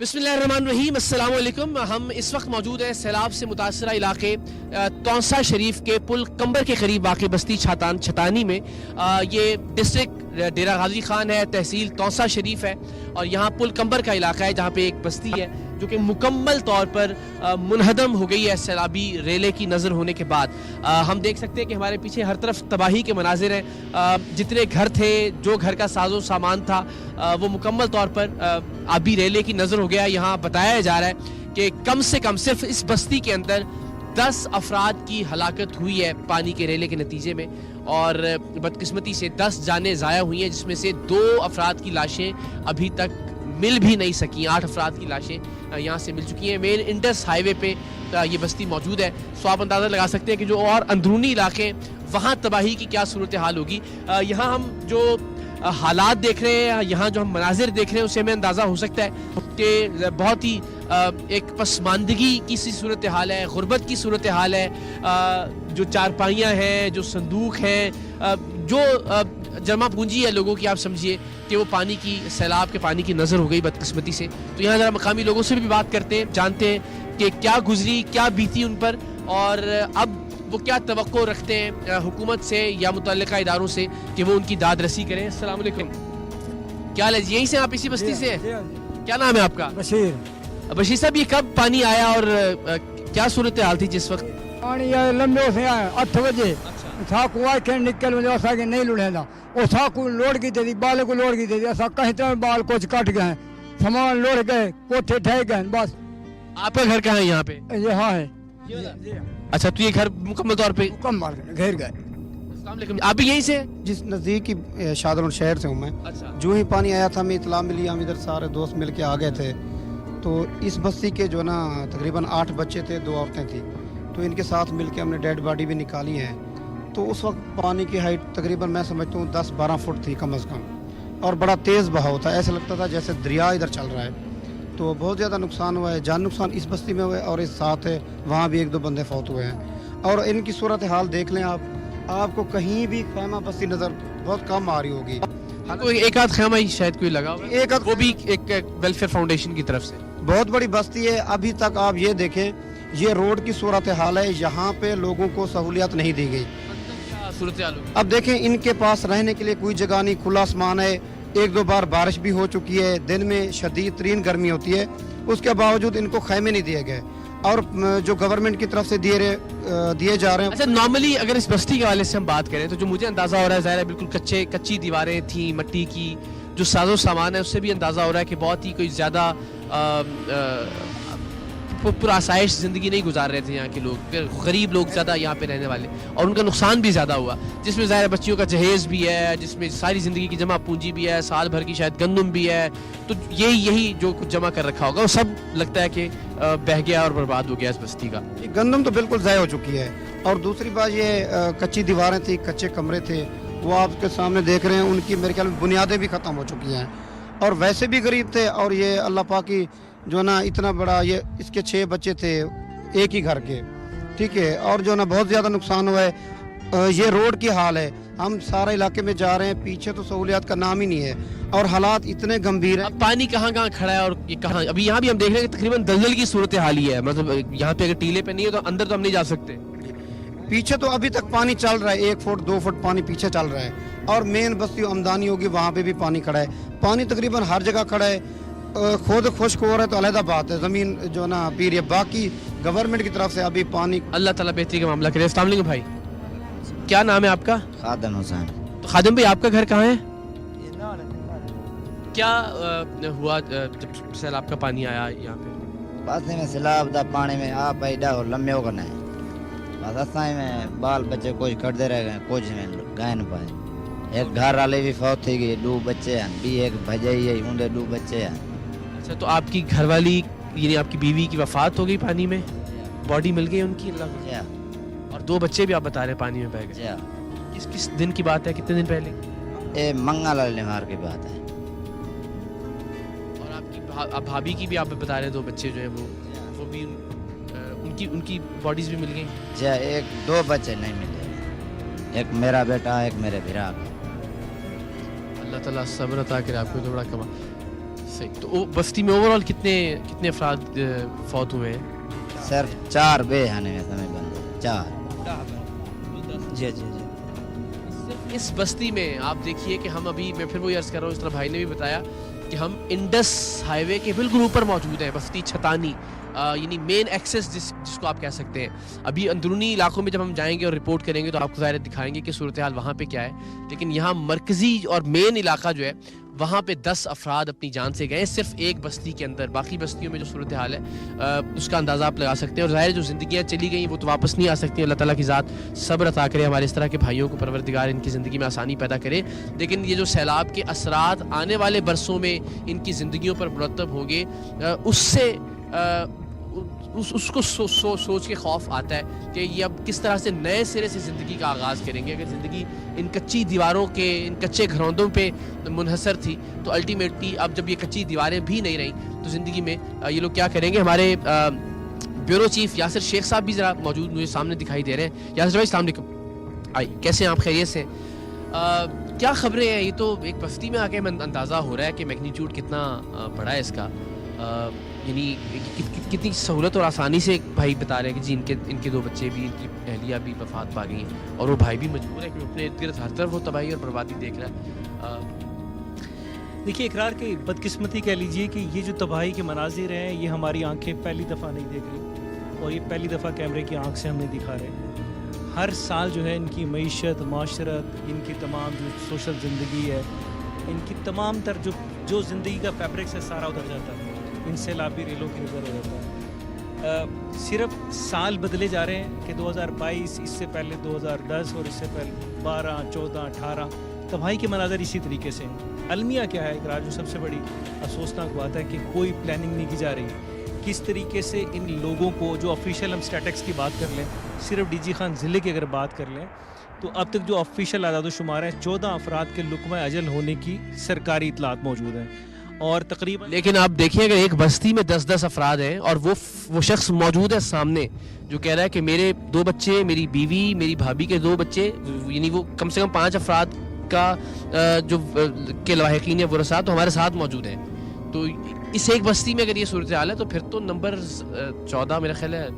बिस्मिल्लाहिर्रहमानिर्रहीम, अस्सलाम वालेकुम। हम इस वक्त मौजूद हैं सैलाब से मुतासरा इलाके तौसा शरीफ के पुल कंबर के करीब वाक़ बस्ती छतानी में। ये डिस्ट्रिक्ट डेरा गाजी खान है, तहसील तौसा शरीफ है और यहाँ पुल कंबर का इलाका है जहाँ पे एक बस्ती है जो कि मुकम्मल तौर पर मुनहदम हो गई है सैलाबी रेले की नज़र होने के बाद। हम देख सकते हैं कि हमारे पीछे हर तरफ तबाही के मनाजिर हैं। जितने घर थे, जो घर का साजो सामान था, वो मुकम्मल तौर पर आबी रेले की नज़र हो गया। यहाँ बताया जा रहा है कि कम से कम सिर्फ इस बस्ती के अंदर 10 अफराद की हलाकत हुई है पानी के रेले के नतीजे में और बदकिस्मती से 10 जानें ज़ाया हुई हैं, जिसमें से 2 अफराद की लाशें अभी तक मिल भी नहीं सकी। 8 अफराद की लाशें यहाँ से मिल चुकी हैं। मेन इंडस हाईवे पे ये बस्ती मौजूद है, सो आप अंदाज़ा लगा सकते हैं कि जो और अंदरूनी इलाके वहाँ तबाही की क्या सूरत हाल होगी। यहाँ हम जो हालात देख रहे हैं, यहाँ जो हम मनाजिर देख रहे हैं, उससे हमें अंदाज़ा हो सकता है कि बहुत ही एक पसमानदगी की सी सूरत हाल है, गुर्बत की सूरत हाल है। जो चारपाइयाँ हैं, जो संदूक हैं, जो जमा पूंजी है लोगों की, आप समझिए कि वो पानी की, सैलाब के पानी की नज़र हो गई बदकिस्मती से। तो यहाँ ज़रा मकामी लोगों से भी बात करते हैं, जानते हैं कि क्या गुजरी, क्या बीती उन पर और अब वो क्या तवक्को रखते हैं हुकूमत से या मुतल्लिका इदारों से कि वो उनकी दाद रसी करें। अस्सलाम वालेकुम, क्या हाल है? यहीं से आप इसी बस्ती से हैं? क्या नाम है आपका? बशीर। बशीर साहब, ये कब पानी आया और क्या सूरत हाल थी जिस वक्त? पानी लंबे से आया 8 बजे था कुआ के निकल में असा के नहीं लुढ़ेंदा ओ सा को लोड की थी, बाल को लोड की थी, असा कहीं तरह बाल कुछ कट गए, सामान लोड गए, कोठे ठह गए। बस आपका घर कहाँ है यहाँ पे? यहाँ है। अच्छा, तो ये घर मुकम्मल तौर पे मुकम्मल घेर गए। अस्सलाम वालेकुम, आप भी यहीं से? जिस नज़दीकी शादर शहर से हूँ मैं। अच्छा, जो ही पानी आया था, हमें इतला मिली, हम इधर सारे दोस्त मिल के आ गए थे। तो इस बस्ती के जो ना तकरीबन 8 बच्चे थे, 2 औरतें थी, तो इनके साथ मिल के हमने डेड बॉडी भी निकाली है। तो उस वक्त पानी की हाइट तकरीबन मैं समझता हूँ 10-12 फुट थी कम अज़ कम, और बड़ा तेज़ बहाव था, ऐसा लगता था जैसे दरिया इधर चल रहा है। तो बहुत ज़्यादा नुकसान हुआ है, जान नुकसान इस बस्ती में हुआ है और इस साथ है वहाँ भी 1-2 बंदे फौत हुए हैं। और इनकी सूरत हाल देख लें आप, आपको कहीं भी खैमा बस्ती नज़र बहुत कम आ रही होगी। कोई एक आध खैमा ही शायद कोई लगा हुआ है, एक आध, वो भी एक वेलफेयर फाउंडेशन की तरफ से। बहुत बड़ी बस्ती है। अभी तक आप ये देखें, ये रोड की सूरत हाल है, यहाँ पे लोगों को सहूलियत नहीं दी गई। सूरत हाल होगी। अब देखें, इनके पास रहने के लिए कोई जगह नहीं, खुला आसमान है, 1-2 बार बारिश भी हो चुकी है, दिन में शदीद तरीन गर्मी होती है, उसके बावजूद इनको खैमे नहीं दिए गए और जो गवर्नमेंट की तरफ से दिए जा रहे हैं। अच्छा, नॉर्मली अगर इस बस्ती के हवाले से हम बात करें तो जो मुझे अंदाजा हो रहा है, ज़ाहिर है बिल्कुल कच्ची दीवारें थी, मिट्टी की, जो साजो सामान है उससे भी अंदाजा हो रहा है कि बहुत ही कोई ज़्यादा पुरासाइश ज़िंदगी नहीं गुजार रहे थे यहाँ के लोग, गरीब लोग ज़्यादा यहाँ पे रहने वाले, और उनका नुकसान भी ज़्यादा हुआ, जिसमें ज़ाहिर बच्चियों का जहेज़ भी है, जिसमें सारी ज़िंदगी की जमा पूंजी भी है, साल भर की शायद गंदम भी है। तो यही जो कुछ जमा कर रखा होगा वो सब लगता है कि बह गया और बर्बाद हो गया इस बस्ती का। गंदम तो बिल्कुल ज़ाया हो चुकी है। और दूसरी बात ये, कच्ची दीवारें थी, कच्चे कमरे थे, वो आपके सामने देख रहे हैं, उनकी मेरे ख्याल में बुनियादें भी ख़त्म हो चुकी हैं और वैसे भी गरीब थे। और ये अल्लाह पाक की जो ना इतना बड़ा, ये इसके 6 बच्चे थे एक ही घर के, ठीक है, और जो ना बहुत ज़्यादा नुकसान हुआ है। ये रोड की हाल है, हम सारे इलाके में जा रहे हैं, पीछे तो सहूलियत का नाम ही नहीं है और हालात इतने गंभीर हैं। अब पानी कहाँ कहाँ खड़ा है और ये कहाँ, अभी यहाँ भी हम देख रहे हैं कि तकरीबन दलदल की सूरत हाल ही है, मतलब यहाँ पे अगर टीले पे नहीं है तो अंदर तो हम नहीं जा सकते। पीछे तो अभी तक पानी चल रहा है, 1 फुट 2 फुट पानी पीछे चल रहा है और मेन बस्ती आमदानी होगी वहाँ पे भी पानी खड़ा है। पानी तकरीबन हर जगह खड़ा है। खुद खुश्क हो रहा है तो अलहदा बात है, ज़मीन जो ना पी रही है, बाकी गवर्नमेंट की तरफ से अभी पानी। अल्लाह ताला बेहतरी का मामला करे। अस्सलाम वालेकुम भाई, क्या नाम है आपका? खादम हुसैन। तो खादिम भाई, आपका घर कहाँ है? क्या हुआ जब सैलाब का पानी आया यहाँ पे? पासे में सैलाब दा पानी में आ पैदा और लम्बे हो करना है, बस असाई में बाल बच्चे कुछ करते रह गए, कुछ में गए न पाए। एक घर वाले भी फौत थी गई, 2 बच्चे हैं, भी एक भजाई है, उनके 2 बच्चे हैं। अच्छा, तो आपकी घरवाली यानी आपकी बीवी की वफात हो गई पानी में, बॉडी मिल गई उनकी, अल्लाह, और 2 बच्चे भी आप बता रहे हैं पानी में बह गए। किस दिन की बात है, कितने दिन पहले? ये मंगल वाले मार की बात है। और आपकी भाभी की भी आप बता रहे हैं 2 बच्चे जो है वो भी उनकी बॉडीज भी मिल गई? जी, 1-2 बच्चे नहीं मिले, एक मेरा बेटा, एक मेरे भिरा का। अल्लाह ताला सब्र अता करे आपको, तो बड़ा कमा। صحیح. تو بستی میں اوور آل کتنے افراد فوت ہوئے ہیں؟ صرف 4 بے ہانے میں سمجھ بندے 4. جی جی جی. اس بستی میں آپ دیکھیے کہ ہم ابھی میں پھر وہی عرض کر رہا ہوں، اس طرح بھائی نے بھی بتایا کہ ہم انڈس ہائی وے کے بالکل اوپر موجود ہیں، بستی چھتانی، یعنی مین ایکسس جس کو آپ کہہ سکتے ہیں. ابھی اندرونی علاقوں میں جب ہم جائیں گے اور رپورٹ کریں گے تو آپ کو ظاہر دکھائیں گے کہ صورتحال وہاں پہ کیا ہے، لیکن یہاں مرکزی اور مین علاقہ جو ہے وہاں پہ 10 افراد اپنی جان سے گئے صرف ایک بستی کے اندر. باقی بستیوں میں جو صورتحال ہے اس کا اندازہ آپ لگا سکتے ہیں. اور ظاہر جو زندگیاں چلی گئیں وہ تو واپس نہیں آ سکتی. اللہ تعالیٰ کی ذات صبر عطا کرے ہمارے اس طرح کے بھائیوں کو، پروردگار ان کی زندگی میں آسانی پیدا کرے. لیکن یہ جو سیلاب کے اثرات آنے والے برسوں میں ان کی زندگیوں پر مرتب ہوں گے، اس سے اس کو سوچ کے خوف آتا ہے کہ یہ اب کس طرح سے نئے سرے سے زندگی کا آغاز کریں گے. اگر زندگی ان کچی دیواروں کے، ان کچے گھروندوں پہ منحصر تھی تو الٹیمیٹلی اب جب یہ کچی دیواریں بھی نہیں رہیں تو زندگی میں یہ لوگ کیا کریں گے. ہمارے بیورو چیف یاسر شیخ صاحب بھی ذرا موجود مجھے سامنے دکھائی دے رہے ہیں. یاسر بھائی السلام علیکم. کیسے ہیں آپ؟ خیریت سے؟ کیا خبریں ہیں؟ یہ تو ایک بستی میں آ کے اندازہ ہو رہا ہے کہ میگنیٹیوڈ کتنا بڑا ہے اس کا. یعنی کتنی سہولت اور آسانی سے بھائی بتا رہے ہیں کہ جی ان کے 2 بچے بھی، ان کی اہلیہ بھی وفات پا گئی ہیں اور وہ بھائی بھی مجبور ہے کہ اپنے ارد گرد ہر طرف وہ تباہی اور بربادی دیکھ رہا ہے. دیکھیے اقرار کی بدقسمتی کہہ لیجئے کہ یہ جو تباہی کے مناظر ہیں یہ ہماری آنکھیں پہلی دفعہ نہیں دیکھ رہی، اور یہ پہلی دفعہ کیمرے کی آنکھ سے ہم نے دکھا رہے ہیں. ہر سال جو ہے ان کی معیشت، معاشرت، ان کی تمام جو سوشل زندگی ہے، ان کی تمام تر جو زندگی کا فیبرک ہے سارا ادھر جاتا ہے. ان سیلابی ریلوں کی نظر ہو جاتا ہے. صرف سال بدلے جا رہے ہیں کہ 2022، اس سے پہلے 2010 اور اس سے پہلے 12، 14، 18 تباہی کے مناظر اسی طریقے سے ہیں. المیہ کیا ہے اقرار، جو سب سے بڑی افسوسناک بات ہے کہ کوئی پلاننگ نہیں کی جا رہی کس طریقے سے ان لوگوں کو، جو آفیشیل ہم اسٹیٹکس کی بات کر لیں، صرف ڈی جی خان ضلع کی اگر بات کر لیں تو اب تک جو آفیشیل اعداد و شمار ہیں 14 افراد کے لقمہ اجل ہونے کی سرکاری اطلاعات موجود ہیں. اور تقریباً لیکن آپ دیکھیں اگر ایک بستی میں 10 افراد ہیں اور وہ شخص موجود ہے سامنے جو کہہ رہا ہے کہ میرے 2 بچے، میری بیوی، میری بھابھی کے 2 بچے، یعنی وہ کم سے کم 5 افراد کا جو کے لاحقین یا ورثاء تو ہمارے ساتھ موجود ہیں. تو اس ایک بستی میں اگر یہ صورتحال ہے تو پھر تو نمبر 14 میرا خیال ہے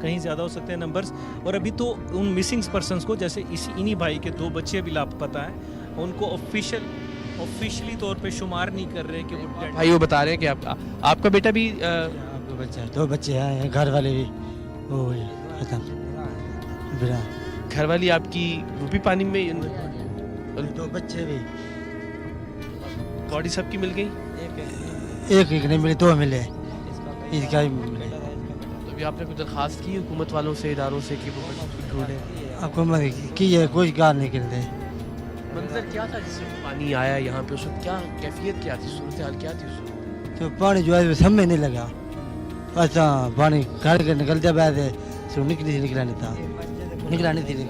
کہیں زیادہ ہو سکتے ہیں نمبرز. اور ابھی تو ان مسنگ پرسنس کو، جیسے انہی بھائی کے 2 بچے بھی لاپتہ ہیں، ان کو آفیشلی طور پہ شمار نہیں کر رہے کہ وہ بھائی وہ بتا رہے ہیں کہ آپ کا بیٹا بھی، آپ کا بچہ، 2 بچے ہیں، گھر والے بھی وہ ختم. گھر والی آپ کی وہ بھی پانی میں، 2 بچے بھی. باڈی سب کی مل گئی؟ ایک نہیں ملے، 2 ملے. اس کا بھی ملے. تو ابھی آپ نے کوئی درخواست کی حکومت والوں سے، اداروں سے کہ وہ ڈھونڈیں؟ حکومت کی ہے، کوئی کار نہیں کرتے. منظر کیا تھا جس میں پانی آیا یہاں پہ؟ اس وقت کیا کیفیت کیا تھی، صورتحال کیا تھی اس وقت؟ تو پانی جو ہے سب میں نہیں لگا. اچھا پانی گھر کے نکلتے بعد سو نکلا نہیں تھی.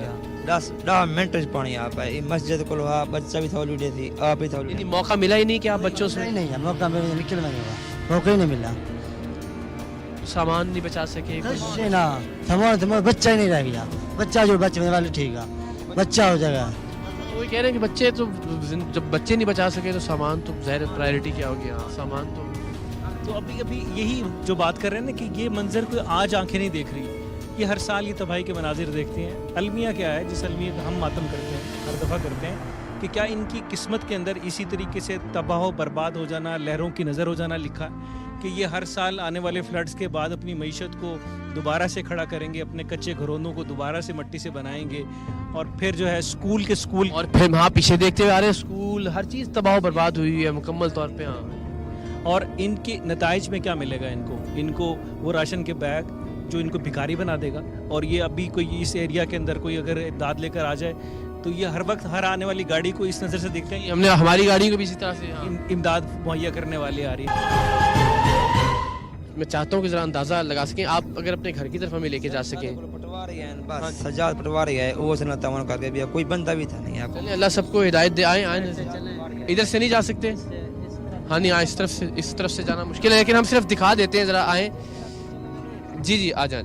10 منٹ پانی آ پائے. مسجد کو بچہ بھی تھا، لیڈے تھی، آپ بھی تھا. یعنی موقع ملا ہی نہیں کہ آپ بچوں سے؟ نہیں موقع میرے نکلنا ہوگا، موقع ہی نہیں ملا. سامان نہیں بچا سکے؟ نا سامان بچہ ہی نہیں رہ گیا. بچہ جو بچے والے ٹھیک ہے، بچہ ہو جائے گا. وہ کہہ رہے ہیں کہ بچے تو جب بچے نہیں بچا سکے تو سامان تو ظاہر پرائرٹی کیا ہوگی؟ سامان تو ابھی یہی جو بات کر رہے ہیں نا کہ یہ منظر کوئی آج آنکھیں نہیں دیکھ رہی، یہ ہر سال یہ تباہی کے مناظر دیکھتے ہیں. المیہ کیا ہے جس المیہ کا ہم ماتم کرتے ہیں، ہر دفعہ کرتے ہیں، کہ کیا ان کی قسمت کے اندر اسی طریقے سے تباہ و برباد ہو جانا، لہروں کی نظر ہو جانا لکھا کہ یہ ہر سال آنے والے فلڈز کے بعد اپنی معیشت کو دوبارہ سے کھڑا کریں گے، اپنے کچے گھرونوں کو دوبارہ سے مٹی سے بنائیں گے، اور پھر جو ہے اسکول اور پھر ہاں پیچھے دیکھتے ہوئے آ رہے ہیں اسکول، ہر چیز تباہ و برباد ہوئی ہے مکمل طور پہ. ہاں اور ان کے نتائج میں کیا ملے گا ان کو وہ راشن کے بیگ جو ان کو بھکاری بنا دے گا. اور یہ ابھی کوئی اس ایریا کے اندر کوئی اگر امداد لے کر آ جائے تو یہ ہر وقت ہر آنے والی گاڑی کو اس نظر سے دیکھتے ہیں، ہم نے ہماری گاڑی کو بھی اسی طرح سے امداد مہیا کرنے والے آ رہی ہے. میں چاہتا ہوں کہ ذرا اندازہ لگا سکیں آپ، اگر اپنے گھر کی طرف ہمیں لے کے جا سکیں. بس سجاد پٹواری ہے، وہ سے نہ تعاون کر کے بھی کوئی بندہ بھی تھا نہیں. آپ چلیں اللہ سب کو ہدایت دے. آئیں ادھر سے نہیں جا سکتے؟ ہاں نہیں، اس طرف سے جانا مشکل ہے، لیکن ہم صرف دکھا دیتے ہیں، ذرا آئیں. جی آ جائیں.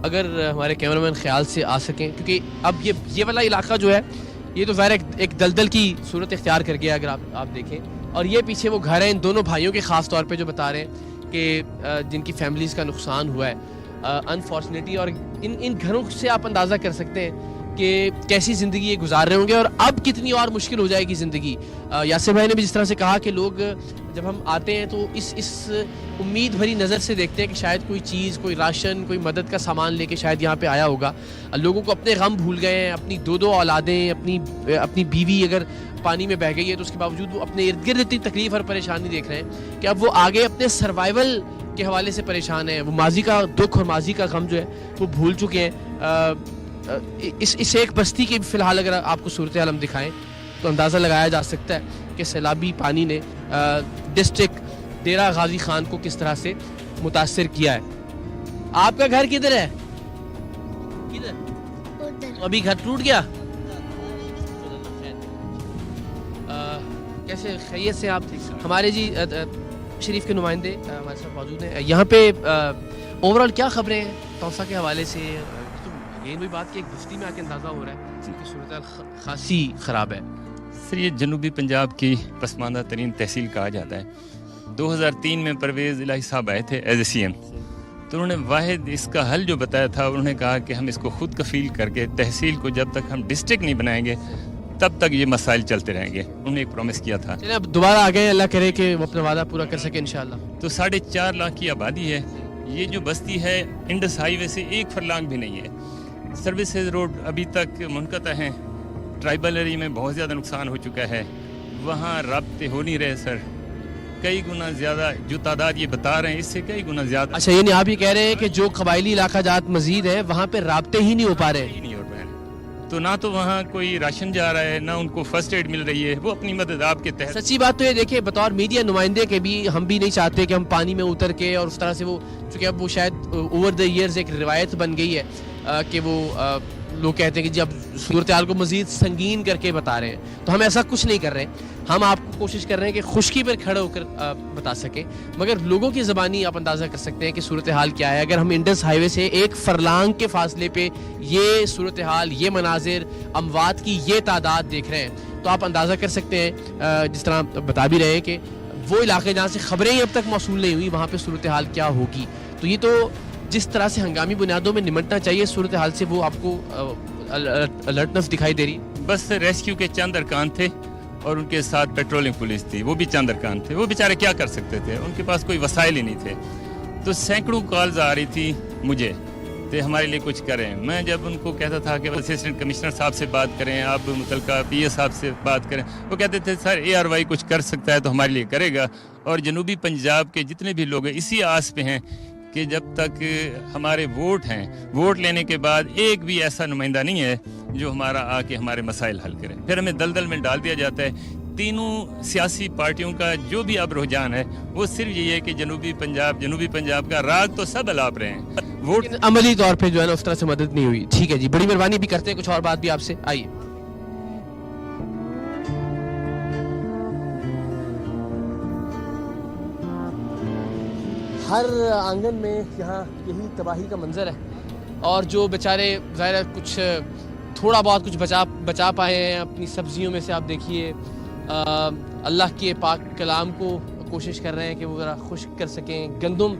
اگر ہمارے کیمرہ مین خیال سے آ سکیں، کیونکہ اب یہ والا علاقہ جو ہے یہ تو ظاہر ایک دلدل کی صورت اختیار کر گیا اگر آپ دیکھیں. اور یہ پیچھے وہ گھر ہیں ان دونوں بھائیوں کے خاص طور پہ جو بتا رہے ہیں کہ جن کی فیملیز کا نقصان ہوا ہے انفارچونیٹلی. اور ان گھروں سے آپ اندازہ کر سکتے ہیں کہ کیسی زندگی یہ گزار رہے ہوں گے اور اب کتنی اور مشکل ہو جائے گی زندگی. یاسر بھائی نے بھی جس طرح سے کہا کہ لوگ جب ہم آتے ہیں تو اس امید بھری نظر سے دیکھتے ہیں کہ شاید کوئی چیز، کوئی راشن، کوئی مدد کا سامان لے کے شاید یہاں پہ آیا ہوگا. لوگوں کو اپنے غم بھول گئے ہیں، اپنی دو اولادیں، اپنی بیوی اگر پانی میں بہہ گئی ہے تو اس کے باوجود وہ اپنے ارد گرد اتنی تکلیف اور پریشانی دیکھ رہے ہیں کہ اب وہ آگے اپنے سروائیول کے حوالے سے پریشان ہیں. وہ ماضی کا دکھ اور ماضی کا غم جو ہے وہ بھول چکے ہیں. اس ایک بستی کی فی الحال اگر آپ کو صورتحال ہم دکھائیں تو اندازہ لگایا جا سکتا ہے کہ سیلابی پانی نے ڈسٹرکٹ ڈیرہ غازی خان کو کس طرح سے متاثر کیا ہے. آپ کا گھر کدھر ہے؟ کدھر؟ ابھی گھر ٹوٹ گیا؟ کیسے خیریت سے آپ؟ ہمارے جی شریف کے نمائندے ہمارے ساتھ موجود ہیں. یہاں پہ اوور آل کیا خبریں ہیں توسا کے حوالے سے؟ یہ وہی بات کہ ایک بستی میں آ کے اندازہ ہو رہا ہے کہ صورتحال خاصی خراب ہے. سر یہ جنوبی پنجاب کی پسماندہ ترین تحصیل کہا جاتا ہے. 2003 میں پرویز الہی صاحب آئے تھے ایز اے سی ایم، تو انہوں نے واحد اس کا حل جو بتایا تھا، انہوں نے کہا کہ ہم اس کو خود کفیل کر کے تحصیل کو جب تک ہم ڈسٹرکٹ نہیں بنائیں گے تب تک یہ مسائل چلتے رہیں گے. انہوں نے ایک پرومس کیا تھا. چلیں اب دوبارہ آ گئے، اللہ کرے کہ وہ اپنا وعدہ پورا کر سکے انشاءاللہ. تو 4.5 لاکھ کی آبادی ہے. یہ جو بستی ہے انڈس ہائی وے سے 1 فرلانگ بھی نہیں ہے. سروسز روڈ ابھی تک منقطع ہیں. ٹرائبل ایریا میں بہت زیادہ نقصان ہو چکا ہے. وہاں رابطے ہو نہیں رہے سر. کئی گنا زیادہ جو تعداد یہ بتا رہے ہیں اس سے کئی گنا زیادہ. اچھا یعنی آپ یہ کہہ رہے ہیں کہ جو قبائلی علاقہ جات مزید ہے وہاں پہ رابطے ہی نہیں ہو پا رہے؟ نہیں ہو پا رہے. تو نہ تو وہاں کوئی راشن جا رہا ہے، نہ ان کو فرسٹ ایڈ مل رہی ہے. وہ اپنی مدد آپ کے تحت. سچی بات تو یہ دیکھیں بطور میڈیا نمائندے کے بھی ہم بھی نہیں چاہتے کہ ہم پانی میں اتر کے اور اس طرح سے وہ، چونکہ اب وہ شاید اوور دا ایئرز ایک روایت بن گئی ہے کہ وہ لوگ کہتے ہیں کہ جی اب صورتحال کو مزید سنگین کر کے بتا رہے ہیں. تو ہم ایسا کچھ نہیں کر رہے. ہم آپ کو کوشش کر رہے ہیں کہ خشکی پر کھڑے ہو کر بتا سکیں، مگر لوگوں کی زبانی آپ اندازہ کر سکتے ہیں کہ صورتحال کیا ہے. اگر ہم انڈس ہائی وے سے 1 فرلانگ کے فاصلے پہ یہ صورتحال، یہ مناظر، اموات کی یہ تعداد دیکھ رہے ہیں تو آپ اندازہ کر سکتے ہیں جس طرح بتا بھی رہے ہیں کہ وہ علاقے جہاں سے خبریں اب تک موصول نہیں ہوئی وہاں پہ صورتحال کیا ہوگی. تو یہ تو جس طرح سے ہنگامی بنیادوں میں نمٹنا چاہیے صورتحال سے وہ آپ کو الرٹنس دکھائی دے رہی. بس ریسکیو کے چند ارکان تھے اور ان کے ساتھ پیٹرولنگ پولیس تھی، وہ بھی چند ارکان تھے. وہ بیچارے کیا کر سکتے تھے؟ ان کے پاس کوئی وسائل ہی نہیں تھے. تو سینکڑوں کالز آ رہی تھی مجھے کہ ہمارے لیے کچھ کریں. میں جب ان کو کہتا تھا کہ اسسٹنٹ کمشنر صاحب سے بات کریں، آپ متعلقہ پی اے صاحب سے بات کریں، وہ کہتے تھے سر اے آر وائی کچھ کر سکتا ہے تو ہمارے لیے کرے گا. اور جنوبی پنجاب کے جتنے بھی لوگ ہیں اسی آس پہ ہیں کہ جب تک ہمارے ووٹ ہیں، ووٹ لینے کے بعد ایک بھی ایسا نمائندہ نہیں ہے جو ہمارا آ کے ہمارے مسائل حل کرے. پھر ہمیں دلدل میں ڈال دیا جاتا ہے. تینوں سیاسی پارٹیوں کا جو بھی اب رجحان ہے وہ صرف یہ ہے کہ جنوبی پنجاب کا راگ تو سب الاپ رہے ہیں. ووٹ عملی طور پہ جو ہے نا اس طرح سے مدد نہیں ہوئی. ٹھیک ہے جی، بڑی مہربانی بھی کرتے ہیں. کچھ اور بات بھی آپ سے آئیے. ہر آنگن میں یہاں یہی تباہی کا منظر ہے اور جو بیچارے ظاہر کچھ تھوڑا بہت کچھ بچا پائے ہیں اپنی سبزیوں میں سے. آپ دیکھیے اللہ کے پاک کلام کو کوشش کر رہے ہیں کہ وہ ذرا خشک کر سکیں. گندم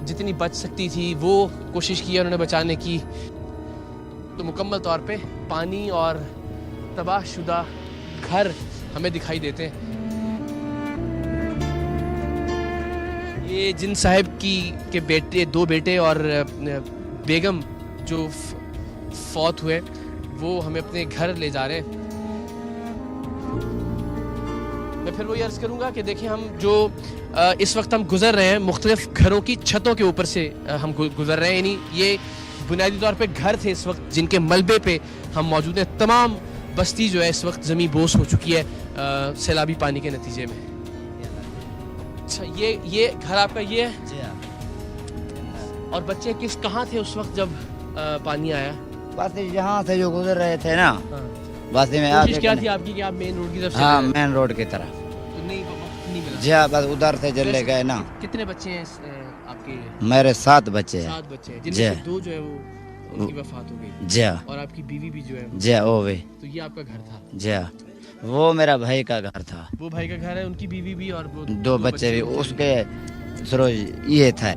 جتنی بچ سکتی تھی وہ کوشش کی انہوں نے بچانے کی. تو مکمل طور پہ پانی اور تباہ شدہ گھر ہمیں دکھائی دیتے ہیں. یہ جن صاحب کے بیٹے، 2 بیٹے اور بیگم جو فوت ہوئے، وہ ہمیں اپنے گھر لے جا رہے ہیں. میں پھر وہی عرض کروں گا کہ دیکھیں ہم جو اس وقت ہم گزر رہے ہیں مختلف گھروں کی چھتوں کے اوپر سے ہم گزر رہے ہیں. یعنی یہ بنیادی طور پہ گھر تھے اس وقت جن کے ملبے پہ ہم موجود ہیں. تمام بستی جو ہے اس وقت زمین بوس ہو چکی ہے سیلابی پانی کے نتیجے میں. اچھا یہ گھر آپ کا یہ ہے؟ جی ہاں. اور بچے کہاں تھے اس وقت جب پانی آیا؟ بس یہاں سے جو گزر رہے تھے نا، بس میں کوشش کیا تھی آپ کی کہ آپ مین روڈ کی طرف سے؟ ہاں مین روڈ کی طرف. تو نہیں ملا؟ جی ہاں، بس ادھر سے چلے گئے نا. کتنے بچے ہیں آپ کے؟ میرے 7 بچے ہیں. 7 بچے ہیں جن میں سے 2 جو ہے وہ उनकी वफात हो गई जी हाँ और आपकी बीवी भी जो है जी हाँ, वो भी तो ये आपका घर था, जी हाँ, वो मेरा भाई का घर था, वो भाई का घर है, उनकी बीवी भी और वो दो बच्चे भी उसके सरोज ये था,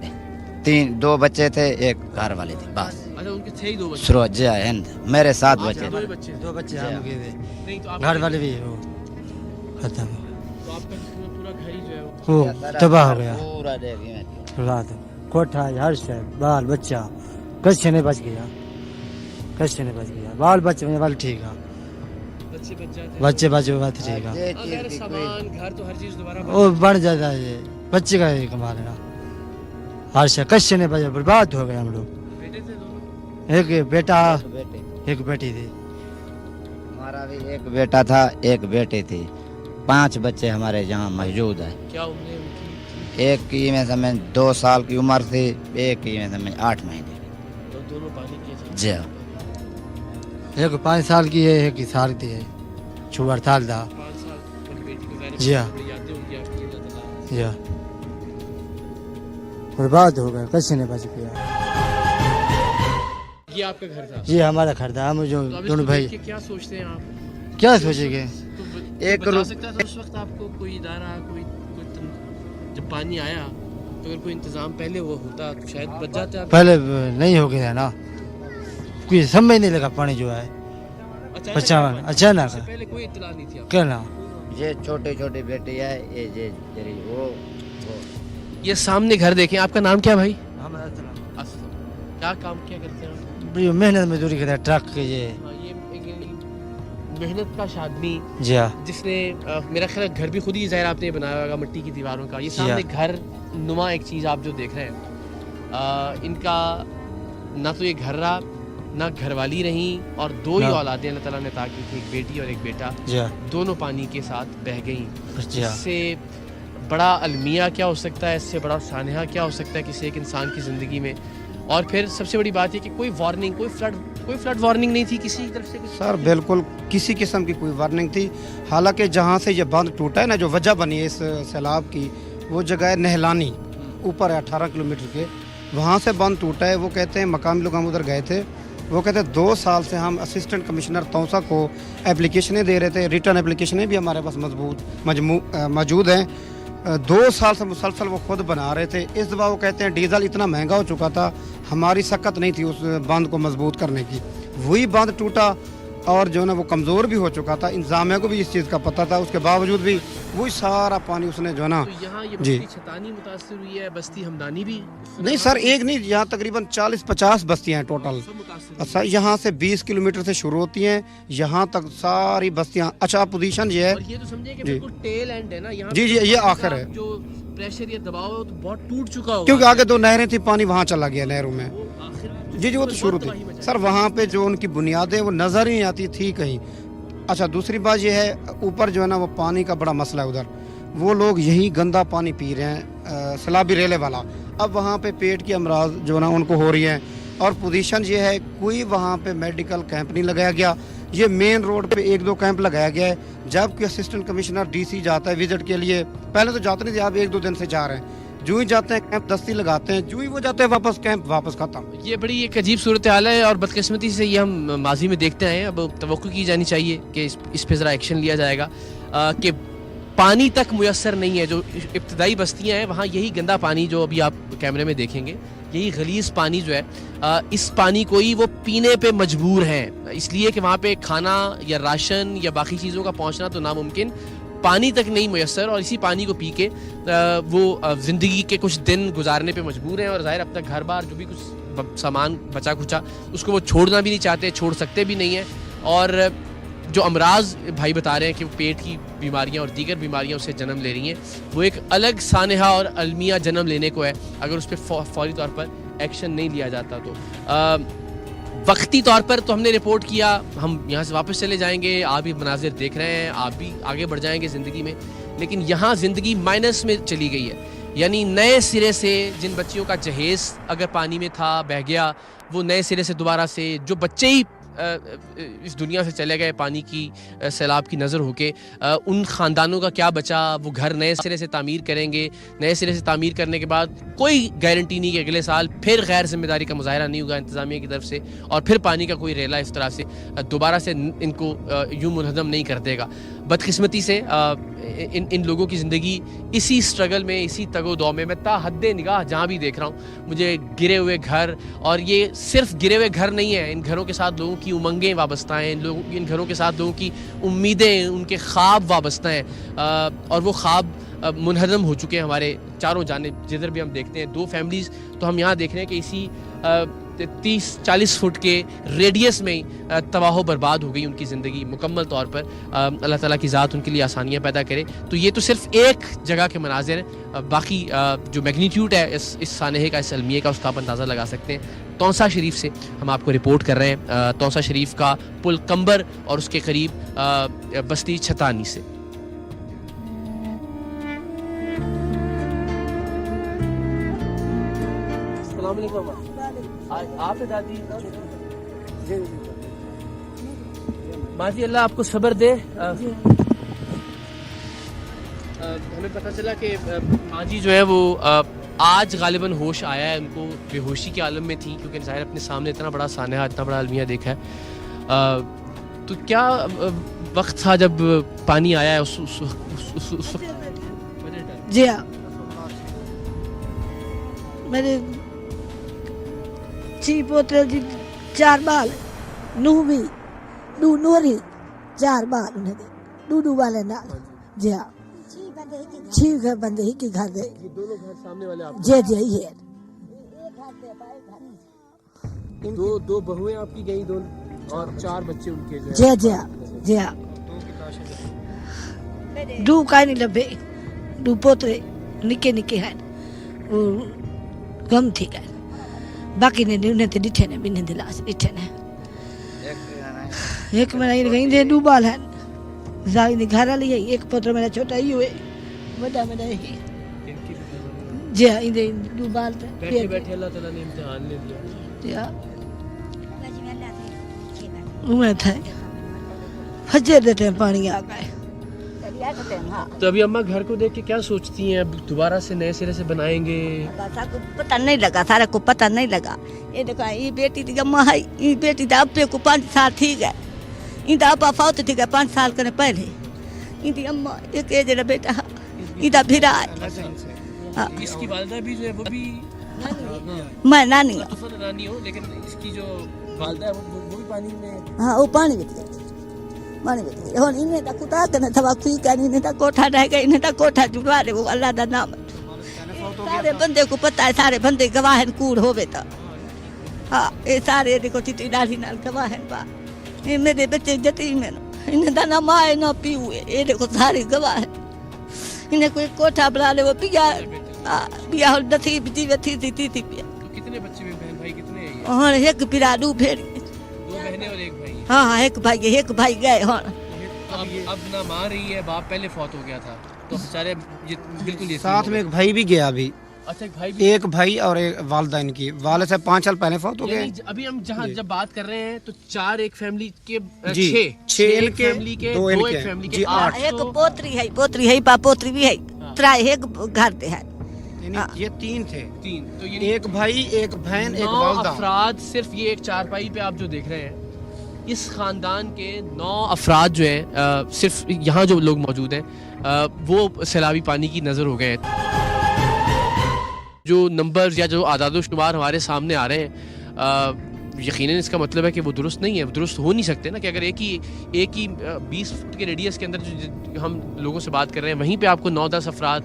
दो बच्चे थे, एक घर वाली थी बस। अच्छा उनके थे ही 2 बच्चे, सरोज जी हाँ, हिंद मेरे 7 बच्चे दो ही बच्चे दो बच्चे हम के थे, नहीं तो घर वाले भी वो खत्म, तो आपका पूरा घर ही जो है वो वो तबाह हो गया, पूरा देखिए रात कोठा हर शय बाल बच्चा कच्चे नहीं बच गया, कच्चे नहीं बच गया, बाल बच्चे में बाल ठीक है, बच्चे बच जाते हैं, बच्चे बच्चे बात ठीक है, अगर सामान घर तो हर चीज दोबारा वो बढ़ जाता है, ये बच्चे का ही कमाल है ना, हर शय कच्चे नहीं बचा, बर्बाद हो गए हम लोग, बेटे थे दोनों, एक बेटा बेटे, एक बेटी थी, हमारा भी एक बेटा था, एक बेटी थी, 5 बच्चे हमारे यहाँ मौजूद है। क्या उम्र उनकी एक की में समय 2 साल की उम्र थी, एक की में समय 8 महीने की। और दोनों पानी के साथ जी हाँ, एक 5 साल की है, एक साल की है, छुआ 18 था, 5 साल उनकी बेटी को जाने जी हाँ। बड़ी यादें होंगी आपकी अल्लाह ताला। जी हाँ, बर्बाद हो गया, कच्चे नहीं बच गया, ये आपका घर था, ये हमारा घर था, हम जो तो अब दोनों इसको भाई देख के क्या सोचते हैं आप? क्या सोचेंगे, तो एक बता रुप- सकता था उस वक्त आपको कोई इदारा जब पानी आया तो अगर कोई इंतजाम पहले वो होता तो शायद बच जाते आप। पहले नहीं हो गया ना, कोई समझ नहीं लगा पानी जो है, अचानक अचानक इससे पहले कोई इत्तला नहीं थी आपको? क्या ना, ये छोटी छोटी बेटी है, ये तेरी वो ये सामने घर देखें, आपका नाम क्या भाई? असलम। क्या काम क्या करते हैं आप? ये मेहनत मजदूरी करता है, ट्रक के ये, हाँ, ये मेहनत का आदमी जी हाँ, जिसने मेरा ख्याल है घर भी खुद ही ज़ाहिर आपने बनाया होगा मिट्टी की दीवारों का। ये जी सामने हाँ। घर नुमा एक चीज़ आप जो देख रहे हैं, इनका ना तो ये घर रहा ना घरवाली रही और 2 ही ना। औलादें अल्लाह ताला ने अता की थी, एक बेटी और एक बेटा, जी हाँ, दोनों पानी के साथ बह गई। जी हाँ, इससे बड़ा अलमिया क्या हो सकता है, इससे बड़ा सानहा क्या हो सकता है किसी एक इंसान की ज़िंदगी में। और फिर सबसे बड़ी बात है कि कोई वार्निंग, कोई फ्लड वार्निंग नहीं थी किसी तरफ से कुछ? सर बिल्कुल किसी किस्म की कोई वार्निंग थी। हालांकि जहाँ से ये बांध टूटा है ना, जो वजह बनी है इस सैलाब की, वो जगह है नहलानी, ऊपर है 18 किलोमीटर के, वहाँ से बांध टूटा है। वो कहते हैं, मकामी लोग हम उधर गए थे, वो कहते हैं 2 साल से हम असिस्टेंट कमिश्नर तौसा को एप्लीकेशनें दे रहे थे, रिटर्न एप्लीकेशनें भी हमारे पास मौजूद हैं। 2 साल से मुसलसल वो खुद बना रहे थे। इस दफ़ा वो कहते हैं डीजल इतना महंगा हो चुका था, हमारी सकत नहीं थी उस बांध को मजबूत करने की, वही बांध टूटा और जो ना वो कमज़ोर भी हो चुका था। इंतजामिया को भी इस चीज़ का पता था, उसके बावजूद भी वही सारा पानी उसने जो ना, तो यहाँ ये जी। बस्ती छतानी मुतासिर हुई है, बस्ती हमदानी भी? नहीं सर, एक नहीं, यहाँ तकरीबन 40-50 बस्तियाँ हैं टोटल। सब मुतासिर हुई। अच्छा, यहाँ से 20 किलोमीटर से शुरू होती हैं, यहाँ तक सारी बस्तियाँ। अच्छा, पोजीशन ये है, और ये तो समझिए कि जी। बिल्कुल टेल एंड है ना यहाँ जी, पे जी, ये पानी आखिर का है। जो प्रेशर या दबाव है वो तो बहुत टूट चुका होगा, क्योंकि आगे 2 नहरें थी, पानी वहाँ चला गया नहरों में। वो आखिर जी जी, वो तो शुरू तबाही थी मचा सर। वहाँ पे जो उनकी बुनियादें वो नज़र ही नहीं आती थी कहीं। अच्छा, दूसरी बात ये है, ऊपर जो है ना वो पानी का बड़ा मसला है उधर, वो लोग यही गंदा पानी पी रहे हैं, सैलाबी रेले वाला। अब वहाँ पे पेट की अमराज जो ना उनको हो रही हैं। और पोजीशन ये है, कोई वहाँ पे मेडिकल कैंप नहीं लगाया गया। ये मेन रोड पे 1-2 कैंप लगाया गया है, जबकि असिस्टेंट कमिश्नर डीसी जाता है विजिट के लिए। पहले तो जाते नहीं थे, आप 1-2 दिन से जा रहे हैं। जो ही जाते हैं कैंप दस्ती लगाते हैं, जो ही वो जाते हैं वापस कैंप वापस खत्म। ये बड़ी एक अजीब सूरत हाल है और बदकिस्मती से ये हम माजी में देखते हैं। अब तवक्को की जानी चाहिए कि इस पे ज़रा एक्शन लिया जाएगा कि पानी तक मुयस्सर नहीं है। जो इब्तदाई बस्तियां हैं वहाँ यही गंदा पानी जो अभी आप कैमरे में देखेंगे, यही गलीज़ पानी जो है, इस पानी को ही वो पीने पे मजबूर हैं, इसलिए कि वहाँ पे खाना या राशन या बाकी चीज़ों का पहुँचना तो नामुमकिन, पानी तक नहीं मुयस्सर, और इसी पानी को पी के वो ज़िंदगी के कुछ दिन गुजारने पे मजबूर हैं। और ज़ाहिर अपना घर बार जो भी कुछ सामान बचा खुचा उसको वो छोड़ना भी नहीं चाहते, छोड़ सकते भी नहीं हैं। और जो अमराज भाई बता रहे हैं कि वो पेट की बीमारियां और दीगर बीमारियां उससे जन्म ले रही हैं, वो एक अलग सानहा और अलमिया जन्म लेने को है अगर उस पर फौरी तौर पर एक्शन नहीं लिया जाता तो। वक्ती तौर पर तो हमने रिपोर्ट किया, हम यहाँ से वापस चले जाएंगे, आप भी मनाजिर देख रहे हैं, आप भी आगे बढ़ जाएंगे ज़िंदगी में, लेकिन यहाँ ज़िंदगी माइनस में चली गई है। यानी नए सिरे से जिन बच्चियों का जहेज़ अगर पानी में था, बह गया, वो नए सिरे से दोबारा से, जो बच्चे ही इस दुनिया से चले गए पानी की सैलाब की नज़र होके, उन ख़ानदानों का क्या बचा? वो घर नए सिरे से तामीर करेंगे, नए सिरे से तामीर करने के बाद कोई गारंटी नहीं कि अगले साल फिर गैर जिम्मेदारी का मुजाहरा नहीं होगा इंतज़ामिया की तरफ से और फिर पानी का कोई रेला इस तरह से दोबारा से इनको यूँ मुनहदम नहीं कर देगा। बदकिस्मती से इन लोगों की ज़िंदगी इसी स्ट्रगल में, इसी तगो-दौ में, मैं ता हद्दे निगाह जहाँ भी देख रहा हूँ मुझे गिरे हुए घर, और ये सिर्फ गिरे हुए घर नहीं है, इन घरों के साथ लोगों की उमंगें वाबस्ता हैं, इन घरों के साथ लोगों की उम्मीदें, उनके ख्वाब वाबस्ता हैं, और वो ख्वाब मुनहदम हो चुके हैं हमारे चारों जानिब। जिधर भी हम देखते हैं 2 फैमिलीज़ तो हम यहाँ देख रहे हैं कि इसी 30-40 फुट के रेडियस में तबाह बर्बाद हो गई उनकी ज़िंदगी मुकम्मल तौर पर। अल्लाह ताला की ज़ात उनके लिए आसानियाँ पैदा करे। तो ये तो सिर्फ एक जगह के मनाजिर हैं, बाकी जो मैग्नीट्यूड है इस सानहे का, इस अलमिये का, उसका आप अंदाज़ा लगा सकते हैं। तौसा शरीफ से हम आपको रिपोर्ट कर रहे हैं, तौसा शरीफ का पुल कंबर और उसके करीब बस्ती छतानी से। आप दादी माजी, अल्लाह आपको सब्र दे। हमें पता चला कि माजी जो है वो आज गालिबन होश आया है, उनको बेहोशी के आलम में थी क्योंकि ज़ाहिर अपने सामने इतना बड़ा सानहा, इतना बड़ा अलमिया देखा है। तो क्या वक्त था जब पानी आया है उस जी हाँ, मेरे 6 पोते जी 4 बाल, नूह भी दू नूरी 4 बाल उन्हें डू वाले ना। जी हाँ, 6 घर बंदे ही के घर दे। दोनों घर सामने वाले आप? जी जी ही है। दो बहुएं आपकी गई, दोनों और 4 बच्चे उनके जो है। जी जी हाँ, जी हाँ, डू का नहीं लभे, डू पोतरे निके निके हैं, वो गम थी गए, बाकी ने उन्हें तो डिठे ने बिन्ने दिलास डिठे ने। एक मेरा ये गई दे 2 बाल है, जाई ने घर वाली है, एक पुत्र मेरा छोटा ही हुए, बड़ा मेरा ही। जी हाँ, इधे 2 बाल थे। बैठे बैठे अल्लाह ताला ने इम्तिहान ले लिया। जी हाँ, उम्र था फजर देते हैं पानी आ गए। तो अभी अम्मा घर को देख के क्या सोचती हैं? दोबारा से नए सिरे से बनाएंगे? पता नहीं लगा, सारा को पता नहीं लगा। ये देखो, ये बेटी थी अम्मा है, ये बेटी था अपने को 5 साल थी गए, इनका अपा फौत थी गए 5 साल करने पहले। इनकी अम्मा एक जरा बेटा इधर फिर आए। इसकी वालिदा भी जो है वो भी मैं नानी हूँ, नानी हो, लेकिन इसकी जो वालिदा है वो भी पानी में। हाँ, वो पानी में पानी में हुन इन्हें तो कुता करने थवा खुई कर, इन्हें तो कोठा रह गए, इन्हें तो कोठा जुड़वा दे, वो अल्लाह का नाम। सारे बंदे को पता है, सारे बंदे गवाह हैं कूड़ होवे तो। हाँ, ये सारे देखो चिट्टी डाली नाल गवाह हैं बा। ये मेरे बच्चे यतीम हैं, इन्हें तो ना माँ ना पीऊ है, ये देखो सारे गवाह हैं। इन्हें कोई कोठा बना ले, वो पिया पिया हो नसीब जीवे थी पिया। कितने बच्चे में बहन भाई कितने हैं? हाँ, एक पिरा 2 फेरी, 2 बहनें और 1 भाई। हाँ हाँ, एक भाई गए। हाँ, अब ना माँ रही है, बाप पहले फौत हो गया था, तो बेचारे बिल्कुल ये साथ में एक भाई भी गया अभी। अच्छा, एक भाई भी? एक भाई और एक वालिदा इनकी, वालिद से 5 साल पहले फौत हो गए। अभी हम जब बात कर रहे हैं तो 4 एक फैमिली के, जी, 6 इनके, फैमिली के, 2 एक फैमिली के, जी, 8। एक पोतरी है बा पोतरी भी है, 3 एक घर पे है। ये 3 थे, 3 तो ये एक भाई, एक बहन, एक 9 वालिदा। अफराद सिर्फ ये एक चारपाई पे आप जो देख रहे हैं, इस खानदान के 9 अफराद जो हैं, सिर्फ यहाँ जो लोग मौजूद हैं, वो सैलाबी पानी की नज़र हो गए हैं। जो नंबर्स या जो आदाद शुमार हमारे सामने आ रहे हैं, यकीनन इसका मतलब है कि वो दुरुस्त नहीं है, दुरुस्त हो नहीं सकते ना, कि अगर एक ही 20 फुट के रेडियस के अंदर जो हम लोगों से बात कर रहे हैं, वहीं पे आपको 9-10 अफराद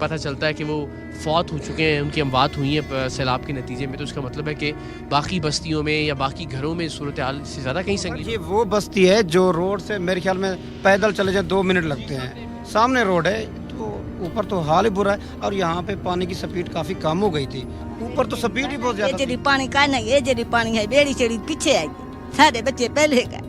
पता चलता है कि वो फौत हो चुके हैं, उनकी अमवात हुई हैं सैलाब के नतीजे में। तो उसका मतलब है कि बाकी बस्तियों में या बाकी घरों में सूरत हाल से ज़्यादा कहीं संगीन। ये वो बस्ती है जो रोड से मेरे ख्याल में पैदल चले जाए 2 मिनट लगते हैं, सामने रोड है, तो ऊपर तो हाल ही बुरा है। और यहाँ पे पानी की स्पीड काफ़ी कम हो गई थी, ऊपर तो स्पीड ही बहुत ज़्यादा थी। पानी का नहीं, ये जरी पानी है, बेड़ी चढ़ी पीछे आई, सारे बच्चे पहले गए,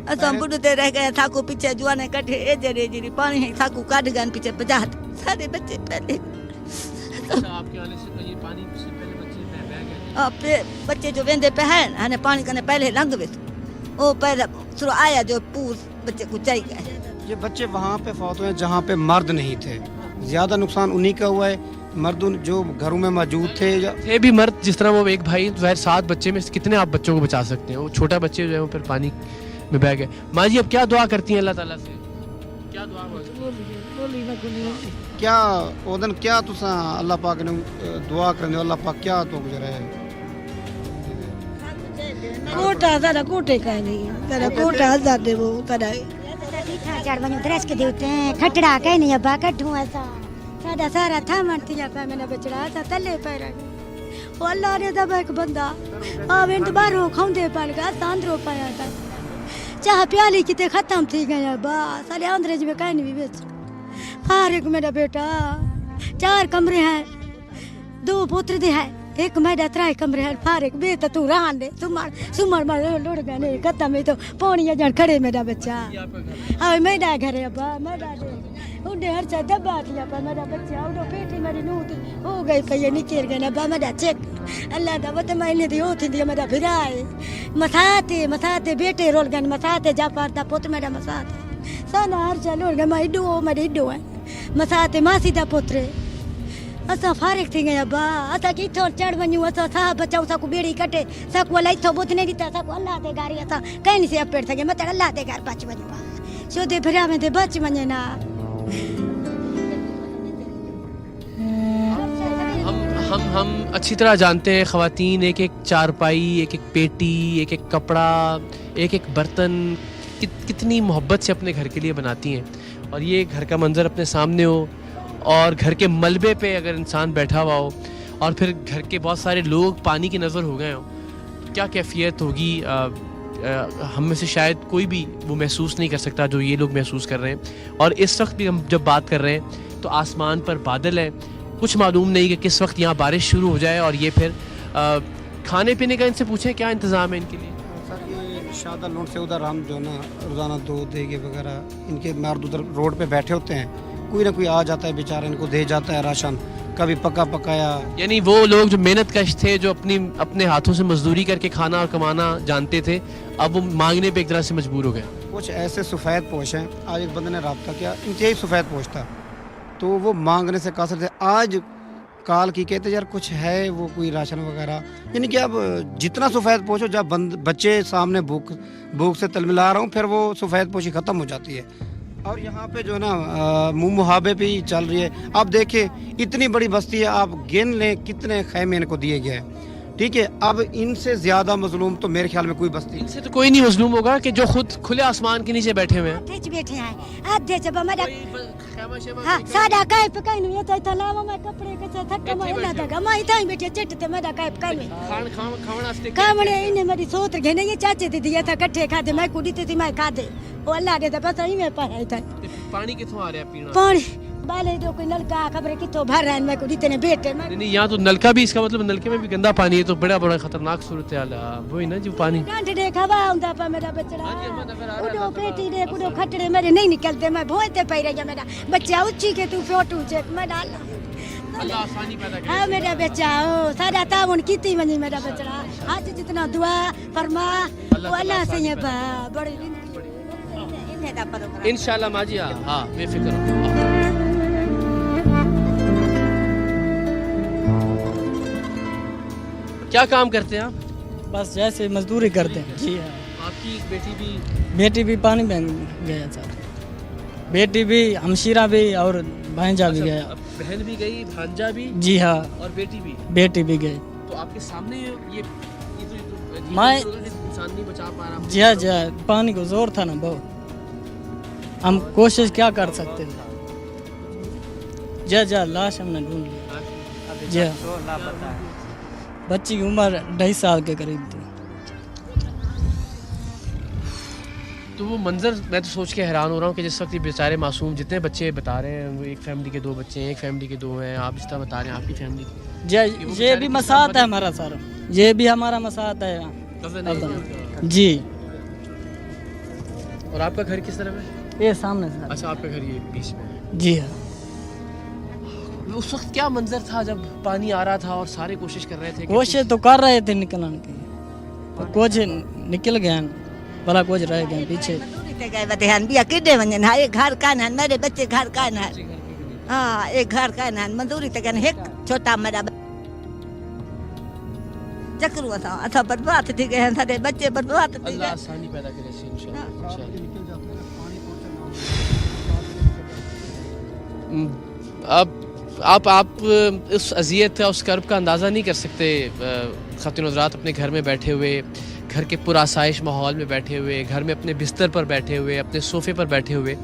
असम बुढ़ते रह गए, थाकू पीछे जुआने कटे, ये जरी पानी है, थाकू काट गए पीछे 50, सारे बच्चे पहले। अच्छा, आपके आने से ये पानी से पहले बच्चे बह गए? बच्चे जो वेंदे पे हैं हाने पानी कने पहले लंघ वे वो पहले शुरू आया जो पूर बच्चे को चढ़ गए। ये बच्चे वहाँ पे फौत हुए जहाँ पे मर्द नहीं थे, ज़्यादा नुकसान उन्हीं का हुआ है। मर्द जो घरों में मौजूद थे थे भी मर्द, जिस तरह वो एक भाई जो है 7 बच्चे में कितने आप बच्चों को बचा सकते हैं, वो छोटा बच्चे जो है वो फिर पानी में बह गए। माँ जी अब क्या दुआ करती हैं अल्लाह ताला से, क्या दुआ क्या ओदन क्या तुसा अल्लाह पाक ने दुआ करने अल्लाह पाक क्या तो गुजरा है कोटा सारा कोटे का नहीं सारा कोटा हजार दे वो सारा चार बजे दरस के देते हैं खटड़ा कह नहीं अब्बा कटू ऐसा साडा सारा था मरती जाता मैंने बचड़ा था तले पैर वो अल्लाह रे दबा एक बंदा आवे तो बाहरों खाउंदे पाल का सांदरो पाया था चाह प्याली किते खत्म थी गया बा सारे अंग्रेज में कहीं भी बेच फारिक मेरा बेटा 4 कमरे हैं 2 पुत्र दे है एक मेरा 3 कमरे हैं फारिक बे तो तू रहन दे सुमर मार लोड़ गए नहीं खत्म है तो पौनी जन खड़े मेरा बच्चा हां मेरा घर है बा मेरा उन्हें हर चा दबा दिया पर मेरा बच्चा उड़ो पेटी मेरी नूत हो गई पे निकल गए ना बा मेरा चेक अल्लाह दा वत मैंने दी होती दी मेरा भिराए मथाते बेटे रोल गन मथाते जा पारता पुत मेरा मसाते साना हर चा लोड़ गए मैं इडो मेरी इडो है मसाते मासी दा पुत्र असा फारिक थी गया बा असा की थोड़ चढ़ वणू असा सा बचाऊ सा को बेड़ी कटे सा को लाई थो बुत नहीं दीता सा को अल्लाह दे गारी असा कहीं नहीं से अपेड़ सके मत अल्लाह दे गार बच वणू बा सो दे फिरा में दे बच वणे ना हम अच्छी तरह जानते हैं ख़वातीन एक एक चारपाई, एक एक पेटी, एक एक कपड़ा, एक एक बर्तन कितनी मोहब्बत से अपने घर के लिए बनाती हैं। और ये घर का मंज़र अपने सामने हो और घर के मलबे पे अगर इंसान बैठा हुआ हो और फिर घर के बहुत सारे लोग पानी की नज़र हो गए हो, क्या कैफियत होगी हम में से शायद कोई भी वो महसूस नहीं कर सकता जो ये लोग महसूस कर रहे हैं। और इस वक्त भी हम जब बात कर रहे हैं तो आसमान पर बादल है, कुछ मालूम नहीं कि किस वक्त यहाँ बारिश शुरू हो जाए। और ये फिर खाने पीने का इनसे पूछें क्या इंतज़ाम है इनके लिए। सर ये शादा लोड से उधर हम जो ना रोज़ाना दूध देगे वगैरह इनके मर्द उधर रोड पे बैठे होते हैं, कोई ना कोई आ जाता है बेचारा इनको दे जाता है राशन, कभी पका पकाया। यानी वो लोग जो मेहनत कश थे, जो अपने हाथों से मजदूरी करके खाना और कमाना जानते थे, अब वो मांगने पे एक तरह से मजबूर हो गए। कुछ ऐसे सफ़ेद पोश हैं, आज एक बंदे ने रब्ता किया इंतहाई सफ़ेद पोश था तो वो मांगने से कासर थे। आज काल की कहते यार कुछ है वो कोई राशन वगैरह, यानी कि अब जितना सफ़ेद पोश हो जब बच्चे सामने भूख से तलमिला रहा हूँ फिर वो सफ़ेद पोशी ख़त्म हो जाती है। और यहाँ पे जो है ना मुँह मुहाबे पे ही चल रही है। आप देखिए इतनी बड़ी बस्ती है, आप गिन लें कितने खैमे इनको दिए गए हैं, ठीक है। अब इनसे ज़्यादा मजलूम तो मेरे ख्याल में कोई बस्ती इनसे तो कोई नहीं मजलूम होगा कि जो खुद खुले आसमान के नीचे बैठे हुए हैं। बैठे हैं आधे जब हमारा हां सादा काय पे काय नहीं तो तलाव में कपड़े के साथ थक में ना दगा मैं इधर बैठे चिट्टे मेरा काय काय में खावणे इने मेरी सोत घेने ये चाचे दे दिया था इकट्ठे खाते मैं कुड़ी थी मैं खाते वो अल्लाह दे बस ही में पाया था। पानी किथों आ रहा है पीना? पानी बाले जो कोई नलका खबर कितो भर रहा है मैं कुड़ी तेने बेटे मैं नहीं यहाँ तो नलका भी, इसका मतलब नलके में भी गंदा पानी है, तो बड़ा खतरनाक सूरत हाल है वही ना जो पानी कांट दे खवा हुंदा पा मेरा बचड़ा उडो पेटी दे कुडो खटड़े मेरे नहीं निकलते मैं भोंते पई रह गया मेरा बच्चा उच्ची के तू फोटो चेक मैं डाल अल्लाह आसानी पैदा करे। हां मेरा बच्चा ओ सारा तावन कीती मनी मेरा बचड़ा आज जितना दुआ फरमा वो अल्लाह से ये बड़ी इन्हें दा पर इंशाल्लाह माजी हां बेफिक्र हो। क्या काम करते हैं आप? बस जैसे मजदूरी करते हैं। जी हाँ। आपकी बेटी भी पानी में गया सर, बेटी भी हमशीरा भी और भांजा भी गया। बहन भी गई, भांजा भी? जी हाँ। और बेटी भी गई। तो आपके सामने ये तो मैं इंसान नहीं बचा पा रहा। जी हाँ पानी को जोर था ना बहुत, हम कोशिश क्या कर सकते थे। जी लाश हमने ढूंढ लिया। जी हाँ बच्ची की उम्र 2.5 साल के करीब थी। तो वो मंजर मैं तो सोच के हैरान हो रहा हूँ कि जिस वक्त ये बेचारे मासूम जितने बच्चे बता रहे हैं, वो एक फैमिली के 2 बच्चे हैं, एक फैमिली के 2 हैं, आप इस तरह बता रहे हैं आपकी फैमिली। ये भी मसात है हमारा सर, ये भी हमारा मसात है जी। और आपका घर किस तरफ है? ये सामने सर। अच्छा आपका घर ये बीच में है। जी हाँ। اس وقت کیا منظر تھا جب پانی آ رہا تھا اور سارے کوشش کر رہے تھے کہ کوشش تو کر رہے تھے نکلنے کی، کچھ نکل گئے بلا کچھ رہ گئے پیچھے. گئے بدہان بیا کڈے ونجن ہا ایک گھر کا نان میرے بچے گھر کا نان ہاں ایک گھر کا نان مزدوری تے گن ایک چھوٹا میرا چکرو اسا برباد تھی گئے سارے بچے برباد تھی اللہ آسانی پیدا کرے سے انشاءاللہ. اب آپ اس اذیت کا اس کرب کا اندازہ نہیں کر سکتے خواتین حضرات اپنے گھر میں بیٹھے ہوئے، گھر کے پرآسائش ماحول میں بیٹھے ہوئے، گھر میں اپنے بستر پر بیٹھے ہوئے، اپنے صوفے پر بیٹھے ہوئے،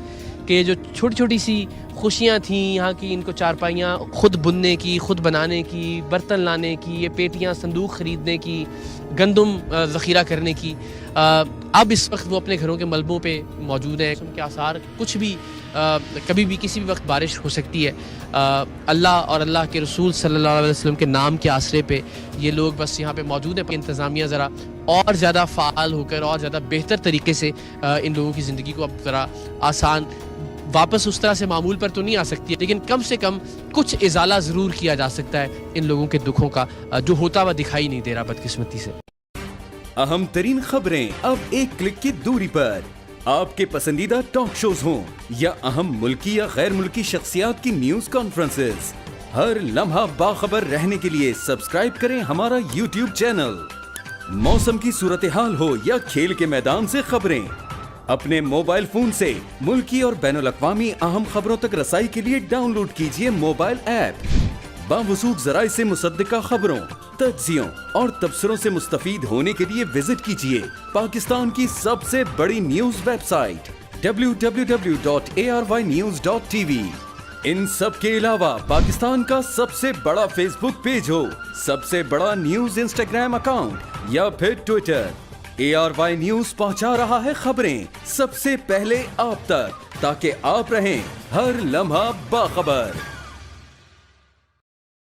کہ جو چھوٹی چھوٹی سی خوشیاں تھیں یہاں کی، ان کو چارپائیاں خود بننے کی، خود بنانے کی، برتن لانے کی، یہ پیٹیاں صندوق خریدنے کی، گندم ذخیرہ کرنے کی، اب اس وقت وہ اپنے گھروں کے ملبوں پہ موجود ہیں. ان کے آثار کچھ بھی کبھی بھی کسی بھی وقت بارش ہو سکتی ہے. اللہ اور اللہ کے رسول صلی اللہ علیہ وسلم کے نام کے آسرے پہ یہ لوگ بس یہاں پہ موجود ہیں. انتظامیہ ذرا اور زیادہ فعال ہو کر اور زیادہ بہتر طریقے سے ان لوگوں کی زندگی کو اب ذرا آسان، واپس اس طرح سے معمول پر تو نہیں آ سکتی ہے، لیکن کم سے کم کچھ ازالہ ضرور کیا جا سکتا ہے ان لوگوں کے دکھوں کا جو ہوتا ہوا دکھائی نہیں دے رہا بدقسمتی سے. اہم ترین خبریں اب ایک کلک کی دوری پر. آپ کے پسندیدہ ٹاک شوز ہوں یا اہم ملکی یا غیر ملکی شخصیات کی نیوز کانفرنسز، ہر لمحہ باخبر رہنے کے لیے سبسکرائب کریں ہمارا یوٹیوب چینل. موسم کی صورتحال ہو یا کھیل کے میدان سے خبریں، اپنے موبائل فون سے ملکی اور بین الاقوامی اہم خبروں تک رسائی کے لیے ڈاؤن لوڈ کیجیے موبائل ایپ. باوسوق ذرائع سے مصدقہ خبروں، تجزیوں اور تبصروں سے مستفید ہونے کے لیے وزٹ کیجیے پاکستان کی سب سے بڑی نیوز ویب سائٹ www.arYnews.tv. ان سب کے علاوہ پاکستان کا سب سے بڑا فیس بک پیج ہو، سب سے بڑا نیوز انسٹاگرام اکاؤنٹ یا پھر ٹویٹر، ARY نیوز پہنچا رہا ہے خبریں سب سے پہلے آپ تک، تاکہ آپ رہیں ہر لمحہ باخبر.